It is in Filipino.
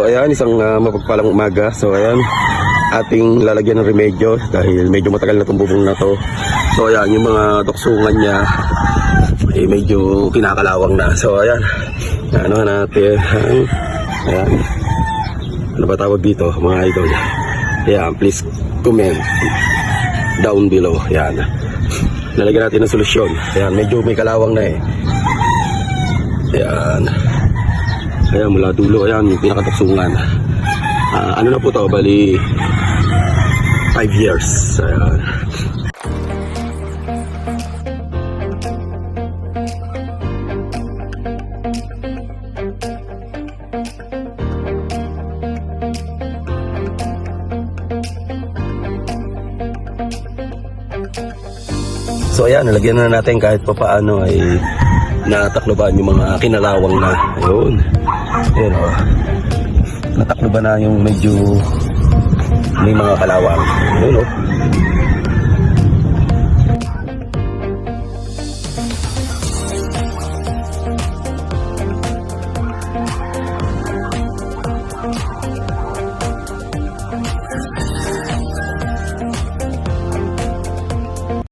ayan, isang mapagpalang umaga. So ayan, ating lalagyan ng remedyo dahil medyo matagal na itong bubong na to. So ayan, yung mga doksungan niya medyo kinakalawang na. So ayan, ano natin, ayan, ano ba tawag dito mga idol? Ayan, please comment down below. Ayan, lalagyan natin ng solusyon. Ayan, medyo may kalawang na Ayan, ayan, mula dulo, ayan, yung pinakadoksungan. Ano na po to, bali 5 years. Ayan. So ayan, nalagyan na natin kahit pa paano ay natakloban yung mga kinalawang na. Ayun. Ayun o. Natakloban na yung medyo may mga kalawang. Ayun o.